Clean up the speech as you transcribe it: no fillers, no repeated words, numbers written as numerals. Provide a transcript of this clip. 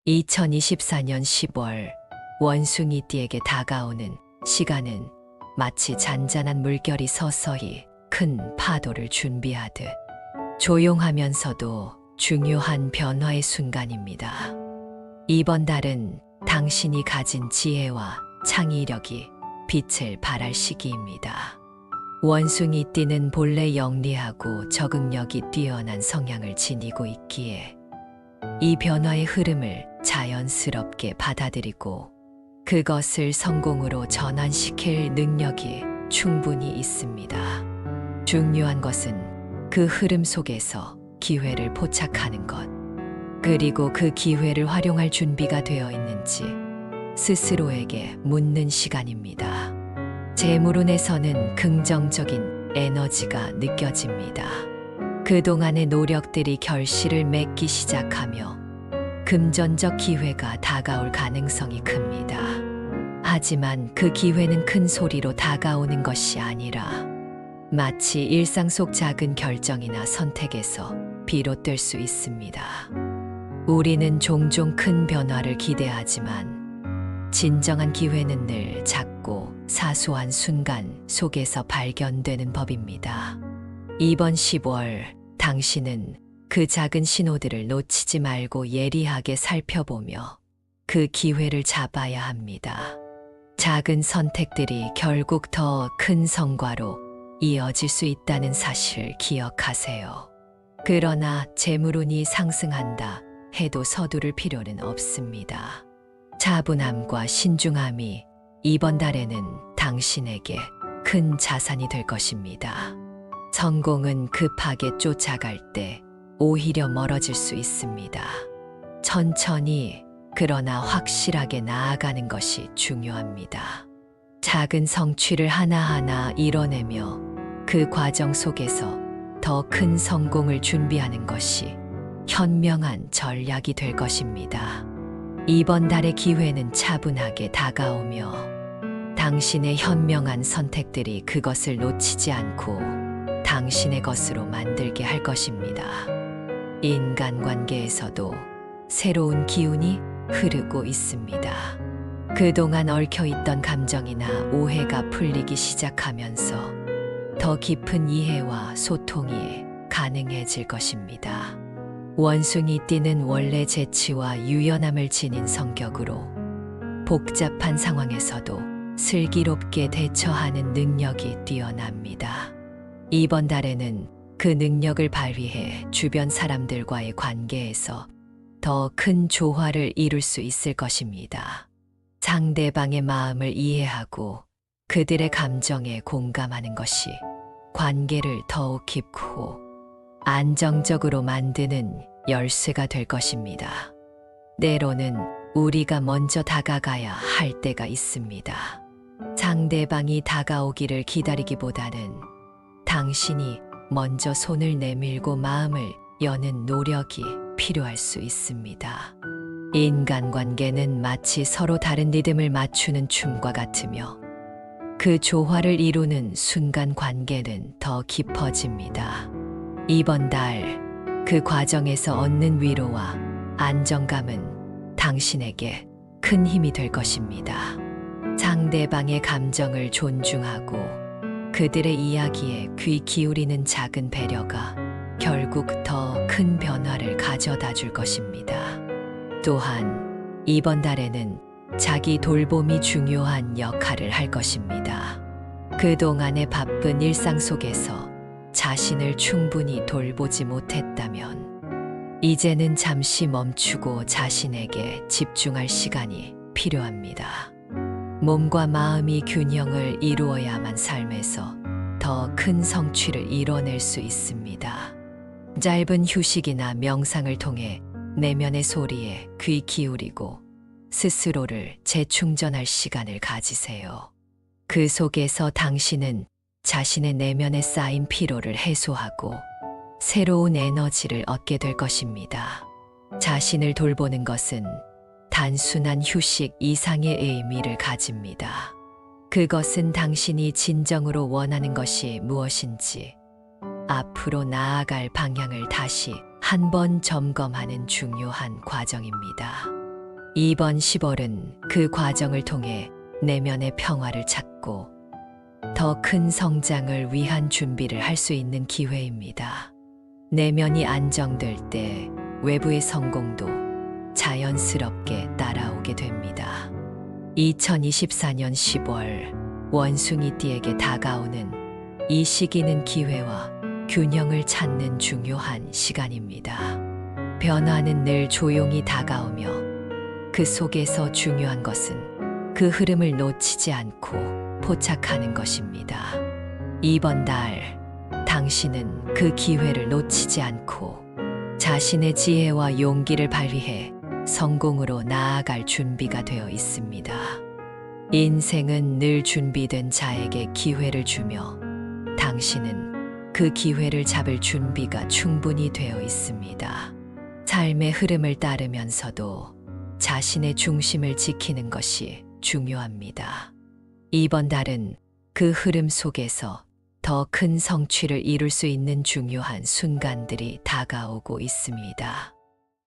2024년 10월 원숭이띠에게 다가오는 시간은 마치 잔잔한 물결이 서서히 큰 파도를 준비하듯 조용하면서도 중요한 변화의 순간입니다. 이번 달은 당신이 가진 지혜와 창의력이 빛을 발할 시기입니다. 원숭이띠는 본래 영리하고 적응력이 뛰어난 성향을 지니고 있기에 이 변화의 흐름을 자연스럽게 받아들이고 그것을 성공으로 전환시킬 능력이 충분히 있습니다. 중요한 것은 그 흐름 속에서 기회를 포착하는 것, 그리고 그 기회를 활용할 준비가 되어 있는지 스스로에게 묻는 시간입니다. 재물운에서는 긍정적인 에너지가 느껴집니다. 그동안의 노력들이 결실을 맺기 시작하며 금전적 기회가 다가올 가능성이 큽니다. 하지만 그 기회는 큰 소리로 다가오는 것이 아니라 마치 일상 속 작은 결정이나 선택에서 비롯될 수 있습니다. 우리는 종종 큰 변화를 기대하지만 진정한 기회는 늘 작고 사소한 순간 속에서 발견되는 법입니다. 이번 10월 당신은 그 작은 신호들을 놓치지 말고 예리하게 살펴보며 그 기회를 잡아야 합니다. 작은 선택들이 결국 더 큰 성과로 이어질 수 있다는 사실 기억하세요. 그러나 재물운이 상승한다 해도 서두를 필요는 없습니다. 차분함과 신중함이 이번 달에는 당신에게 큰 자산이 될 것입니다. 성공은 급하게 쫓아갈 때 오히려 멀어질 수 있습니다. 천천히 그러나 확실하게 나아가는 것이 중요합니다. 작은 성취를 하나하나 이뤄내며 그 과정 속에서 더 큰 성공을 준비하는 것이 현명한 전략이 될 것입니다. 이번 달의 기회는 차분하게 다가오며 당신의 현명한 선택들이 그것을 놓치지 않고 당신의 것으로 만들게 할 것입니다. 인간관계에서도 새로운 기운이 흐르고 있습니다. 그동안 얽혀있던 감정이나 오해가 풀리기 시작하면서 더 깊은 이해와 소통이 가능해질 것입니다. 원숭이띠는 원래 재치와 유연함을 지닌 성격으로 복잡한 상황에서도 슬기롭게 대처하는 능력이 뛰어납니다. 이번 달에는 그 능력을 발휘해 주변 사람들과의 관계에서 더 큰 조화를 이룰 수 있을 것입니다. 상대방의 마음을 이해하고 그들의 감정에 공감하는 것이 관계를 더욱 깊고 안정적으로 만드는 열쇠가 될 것입니다. 때로는 우리가 먼저 다가가야 할 때가 있습니다. 상대방이 다가오기를 기다리기보다는 당신이 먼저 손을 내밀고 마음을 여는 노력이 필요할 수 있습니다. 인간관계는 마치 서로 다른 리듬을 맞추는 춤과 같으며 그 조화를 이루는 순간 관계는 더 깊어집니다. 이번 달 그 과정에서 얻는 위로와 안정감은 당신에게 큰 힘이 될 것입니다. 상대방의 감정을 존중하고 그들의 이야기에 귀 기울이는 작은 배려가 결국 더 큰 변화를 가져다 줄 것입니다. 또한 이번 달에는 자기 돌봄이 중요한 역할을 할 것입니다. 그동안의 바쁜 일상 속에서 자신을 충분히 돌보지 못했다면 이제는 잠시 멈추고 자신에게 집중할 시간이 필요합니다. 몸과 마음이 균형을 이루어야만 삶에서 더 큰 성취를 이뤄낼 수 있습니다. 짧은 휴식이나 명상을 통해 내면의 소리에 귀 기울이고 스스로를 재충전할 시간을 가지세요. 그 속에서 당신은 자신의 내면에 쌓인 피로를 해소하고 새로운 에너지를 얻게 될 것입니다. 자신을 돌보는 것은 단순한 휴식 이상의 의미를 가집니다. 그것은 당신이 진정으로 원하는 것이 무엇인지 앞으로 나아갈 방향을 다시 한번 점검하는 중요한 과정입니다. 이번 10월은 그 과정을 통해 내면의 평화를 찾고 더 큰 성장을 위한 준비를 할 수 있는 기회입니다. 내면이 안정될 때 외부의 성공도 자연스럽게 따라오게 됩니다. 2024년 10월 원숭이띠에게 다가오는 이 시기는 기회와 균형을 찾는 중요한 시간입니다. 변화는 늘 조용히 다가오며 그 속에서 중요한 것은 그 흐름을 놓치지 않고 포착하는 것입니다. 이번 달 당신은 그 기회를 놓치지 않고 자신의 지혜와 용기를 발휘해 성공으로 나아갈 준비가 되어 있습니다. 인생은 늘 준비된 자에게 기회를 주며 당신은 그 기회를 잡을 준비가 충분히 되어 있습니다. 삶의 흐름을 따르면서도 자신의 중심을 지키는 것이 중요합니다. 이번 달은 그 흐름 속에서 더 큰 성취를 이룰 수 있는 중요한 순간들이 다가오고 있습니다.